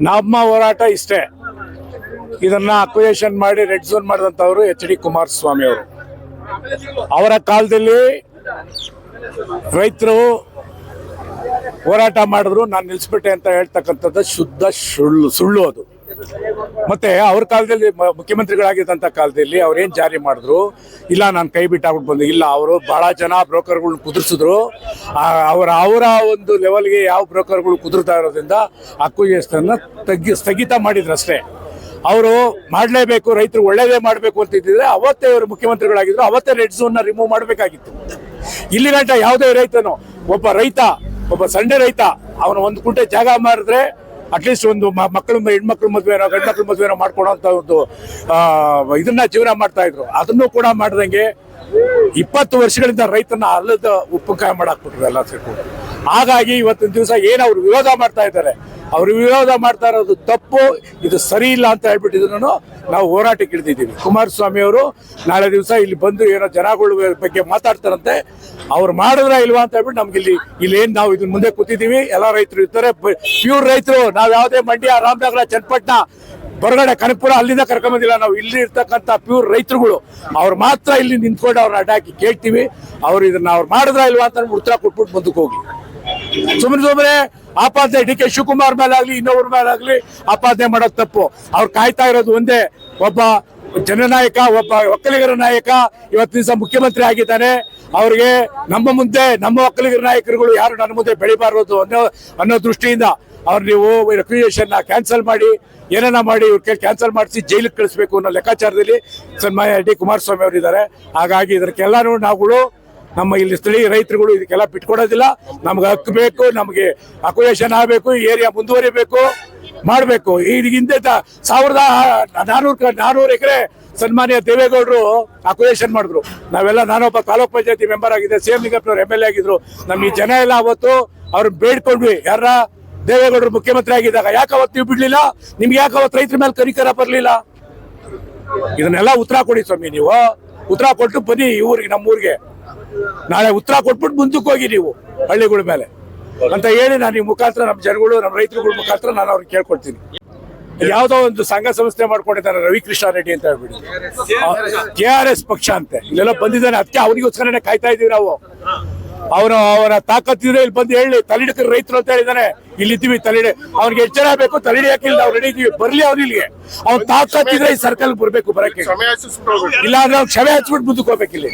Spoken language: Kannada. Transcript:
ನಮ್ಮ ಹೋರಾಟ ಇಷ್ಟೇ. ಇದನ್ನ ಅಕ್ವಿಜೇಷನ್ ಮಾಡಿ ರೆಡ್ ಝೋನ್ ಮಾಡಿದಂಥವ್ರು ಎಚ್ ಡಿ ಕುಮಾರಸ್ವಾಮಿ ಅವರು. ಅವರ ಕಾಲದಲ್ಲಿ ರೈತರು ಹೋರಾಟ ಮಾಡಿದ್ರು, ನಾನು ನಿಲ್ಲಿಸ್ಬಿಟ್ಟೆ ಅಂತ ಹೇಳ್ತಕ್ಕಂಥದ್ದು ಶುದ್ಧ ಸುಳ್ಳು ಅದು. ಮತ್ತೆ ಅವ್ರ ಕಾಲದಲ್ಲಿ ಮುಖ್ಯಮಂತ್ರಿಗಳಾಗಿದ್ದಂಥ ಕಾಲದಲ್ಲಿ ಅವ್ರೇನು ಜಾರಿ ಮಾಡಿದ್ರು, ಇಲ್ಲ ನಾನು ಕೈ ಬಿಟ್ಟಾಗ್ಬಿಟ್ಟು ಬಂದು, ಇಲ್ಲ ಅವರು ಭಾಳ ಜನ ಬ್ರೋಕರ್ಗಳನ್ನ ಕುದುರಿಸಿದ್ರು. ಅವರ ಒಂದು ಲೆವೆಲ್ಗೆ ಯಾವ ಬ್ರೋಕರ್ಗಳು ಕುದುರ್ತಾ ಇರೋದ್ರಿಂದ ಅಕ್ವಿಜೇಷನ್ ಸ್ಥಗಿತ ಮಾಡಿದ್ರು ಅಷ್ಟೇ. ಅವರು ಮಾಡಲೇಬೇಕು, ರೈತರು ಒಳ್ಳೇದೇ ಮಾಡಬೇಕು ಅಂತಿದ್ದರೆ ಅವತ್ತೇ ಅವರು ಮುಖ್ಯಮಂತ್ರಿಗಳಾಗಿದ್ರು, ಅವತ್ತೇ ರೆಡ್ ಝೋನ್ನ ರಿಮೂವ್ ಮಾಡಬೇಕಾಗಿತ್ತು. ಇಲ್ಲಿ ಗಂಟ ಯಾವುದೇ ರೈತನು, ಒಬ್ಬ ಸಂಡೆ ರೈತ ಅವನು ಒಂದು ಕುಂಟೆ ಜಾಗ ಮಾರಿದ್ರೆ ಅಟ್ಲೀಸ್ಟ್ ಒಂದು ಹೆಣ್ಮಕ್ಳು ಮದುವೆನೋ ಗಂಡು ಮಕ್ಳು ಮದುವೆನೋ ಮಾಡ್ಕೊಳೋಂಥ ಒಂದು ಇದನ್ನ ಜೀವನ ಮಾಡ್ತಾ ಇದ್ರು. ಅದನ್ನು ಕೂಡ ಮಾಡ್ದಂಗೆ 20 ವರ್ಷಗಳಿಂದ ರೈತನ ಅಲ್ಲದ ಉಪ್ಪುಕಾಯ ಮಾಡಾಕ್ಬಿಟ್ರು ಎಲ್ಲ ಸೇರ್ಕೊಂಡು. ಹಾಗಾಗಿ ಇವತ್ತಿನ ದಿವಸ ಏನು ಅವ್ರು ವಿರೋಧ ಮಾಡ್ತಾ ಇದ್ದಾರೆ, ಅವರು ವಿರೋಧ ಮಾಡ್ತಾ ಇರೋದು ತಪ್ಪು, ಇದು ಸರಿ ಇಲ್ಲ ಅಂತ ಹೇಳ್ಬಿಟ್ಟು ಇದನ್ನು ನಾವು ಹೋರಾಟಕ್ಕೆ ಇಳಿದಿದ್ದೀವಿ. ಕುಮಾರಸ್ವಾಮಿ ಅವರು ನಾಳೆ ದಿವಸ ಇಲ್ಲಿ ಬಂದು ಏನೋ ಜನಗಳ ಬಗ್ಗೆ ಮಾತಾಡ್ತಾರಂತೆ, ಅವ್ರು ಮಾಡಿದ್ರ ಇಲ್ವಾ ಅಂತ ಹೇಳ್ಬಿಟ್ಟು ನಮ್ಗೆ ಇಲ್ಲಿ ಏನು ನಾವು ಇದನ್ನ ಮುಂದೆ ಕೂತಿದ್ದೀವಿ. ಎಲ್ಲ ರೈತರು ಇರ್ತಾರೆ, ಪ್ಯೂರ್ ರೈತರು. ನಾವು ಯಾವುದೇ ಮಂಡ್ಯ, ರಾಮನಗರ, ಚನ್ನಪಟ್ಟಣ, ಹೊರಗಡೆ ಕನಕಪುರ ಅಲ್ಲಿಂದ ಕರ್ಕೊಂಬಂದಿಲ್ಲ. ನಾವು ಇಲ್ಲಿ ಇರ್ತಕ್ಕಂಥ ಪ್ಯೂರ್ ರೈತರುಗಳು ಅವ್ರು ಮಾತ್ರ ಇಲ್ಲಿ ನಿಂತ್ಕೊಂಡು ಅವ್ರನ್ನ ಅಡ್ಡಾಕಿ ಕೇಳ್ತೀವಿ. ಅವ್ರು ಇದನ್ನ ಅವ್ರು ಮಾಡಿದ್ರ ಇಲ್ವಾ ಅಂತ ಉತ್ತರ ಕೊಟ್ಬಿಟ್ಟು ಮುಂದಕ್ಕೆ ಹೋಗಿ. ಸುಮ್ಮನೆ ಆಪಾದನೆ ಡಿ ಕೆ ಶಿವಕುಮಾರ್ ಮೇಲಾಗ್ಲಿ ಇನ್ನೊಬ್ಬರ ಮೇಲಾಗ್ಲಿ ಆಪಾದನೆ ಮಾಡೋದು ತಪ್ಪು. ಅವ್ರು ಕಾಯ್ತಾ ಇರೋದು ಒಂದೇ, ಒಬ್ಬ ಜನನಾಯಕ, ಒಬ್ಬ ಒಕ್ಕಲಿಗರ ನಾಯಕ ಇವತ್ತು ದಿವಸ ಮುಖ್ಯಮಂತ್ರಿ ಆಗಿದ್ದಾನೆ. ಅವ್ರಿಗೆ ನಮ್ಮ ಮುಂದೆ ನಮ್ಮ ಒಕ್ಕಲಿಗರ ನಾಯಕರುಗಳು ಯಾರು ನನ್ನ ಮುಂದೆ ಬೆಳಿಬಾರದು ಅನ್ನೋ ದೃಷ್ಟಿಯಿಂದ ಅವ್ರು ನೀವು ಅಕ್ವಿಜೇಷನ್ ಕ್ಯಾನ್ಸಲ್ ಮಾಡಿ, ಏನೇನ ಮಾಡಿ ಇವ್ರ ಕ್ಯಾನ್ಸಲ್ ಮಾಡಿಸಿ ಜೈಲಿಗೆ ಕಳಿಸ್ಬೇಕು ಅನ್ನೋ ಲೆಕ್ಕಾಚಾರದಲ್ಲಿ ಸನ್ಮಾನ್ಯ ಡಿ ಕುಮಾರಸ್ವಾಮಿ ಅವರು ಇದ್ದಾರೆ. ಹಾಗಾಗಿ ಇದಕ್ಕೆಲ್ಲಾನು ನಾವುಗಳು ನಮ್ಮ ಇಲ್ಲಿ ಸ್ಥಳೀಯ ರೈತರುಗಳು ಇದಕ್ಕೆಲ್ಲ ಬಿಟ್ಕೊಡೋದಿಲ್ಲ. ನಮ್ಗೆ ಹಕ್ಕು ಬೇಕು, ನಮಗೆ ಅಕ್ವಿಜೇಷನ್ ಆಗಬೇಕು, ಏರಿಯಾ ಮುಂದುವರಿಬೇಕು, ಮಾಡಬೇಕು. ಈಗ ಹಿಂದೆ 1400 ಎಕರೆ ಸನ್ಮಾನ್ಯ ದೇವೇಗೌಡರು ಅಕ್ವಿಜೇಷನ್ ಮಾಡಿದ್ರು. ನಾವೆಲ್ಲ, ನಾನೊಬ್ಬ ತಾಲೂಕ್ ಪಂಚಾಯತಿ ಮೆಂಬರ್ ಆಗಿದೆ, ಸಿ ಎಂ ಲಿಂಗಪ್ಪನವ್ರು MLA ಆಗಿದ್ರು. ನಮ್ಮ ಈ ಜನ ಎಲ್ಲ ಅವತ್ತು ಅವ್ರನ್ನ ಬೇಡ್ಕೊಂಡ್ವಿ. ಯಾರ ದೇವೇಗೌಡರು ಮುಖ್ಯಮಂತ್ರಿ ಆಗಿದ್ದಾಗ ಯಾಕೆ ಅವತ್ತು ನೀವು ಬಿಡ್ಲಿಲ್ಲ? ನಿಮ್ಗೆ ಯಾಕೆ ಅವತ್ತು ರೈತರ ಮೇಲೆ ಕರಿಕರ ಬರಲಿಲ್ಲ? ಇದನ್ನೆಲ್ಲ ಉತ್ತರ ಕೊಡಿ ಸ್ವಾಮಿ. ನೀವು ಉತ್ತರ ಕೊಟ್ಟು ಬನ್ನಿ ಈ ಊರಿಗೆ, ನಮ್ಮೂರಿಗೆ. ನಾಳೆ ಉತ್ತರ ಕೊಟ್ಬಿಟ್ಟು ಮುಂದಕ್ಕೆ ಹೋಗಿ ನೀವು ಹಳ್ಳಿಗಳ ಮೇಲೆ ಅಂತ ಹೇಳಿ ನಾನು ಈ ಮುಖಾಂತರ ನಮ್ಮ ಜನಗಳು, ನಮ್ಮ ರೈತರುಗಳ ಮುಖಾಂತರ ನಾನು ಅವ್ರಿಗೆ ಕೇಳ್ಕೊಳ್ತೀನಿ. ಯಾವುದೋ ಒಂದು ಸಂಘ ಸಂಸ್ಥೆ ಮಾಡ್ಕೊಂಡಿದ್ದಾರೆ ರವಿಕೃಷ್ಣ ರೆಡ್ಡಿ ಅಂತ ಹೇಳ್ಬಿಡಿ, KRS ಪಕ್ಷ ಅಂತೆ ಇಲ್ಲೆಲ್ಲ ಬಂದಿದ್ದಾನೆ. ಅದಕ್ಕೆ ಅವನಿಗೋಸ್ಕರನೇ ಕಾಯ್ತಾ ಇದೀವಿ ನಾವು. ಅವರ ತಾಕತ್ತಿದ್ರೆ ಇಲ್ಲಿ ಬಂದು ಹೇಳಿ ತಲೆಹಿಡಕರ ರೈತರು ಅಂತ ಹೇಳಿದಾನೆ. ಇಲ್ಲಿದ್ದೀವಿ ತಲೆಹಿಡಿ, ಅವ್ನಿಗೆ ಎಷ್ಟು ಜನ ಬೇಕು ತಲೆಹಿಡಿ ಹಾಕಿಲ್ಲ, ನಾವು ರೆಡಿ ಇದೀವಿ, ಬರ್ಲಿ ಅವ್ನು ಇಲ್ಲಿಗೆ. ಅವ್ನು ತಾಕತ್ತಿದ್ರೆ ಈ ಸರ್ಕಲ್ ಬರ್ಬೇಕು, ಬರಕ್ಕೆ ಇಲ್ಲ ಅಂದ್ರೆ ಅವ್ನು ಕ್ಷಮೆ ಹಚ್ಬಿಟ್ಟು ಮುಂದಕ್ಕೆ ಹೋಗ್ಬೇಕಿಲ್ಲಿ.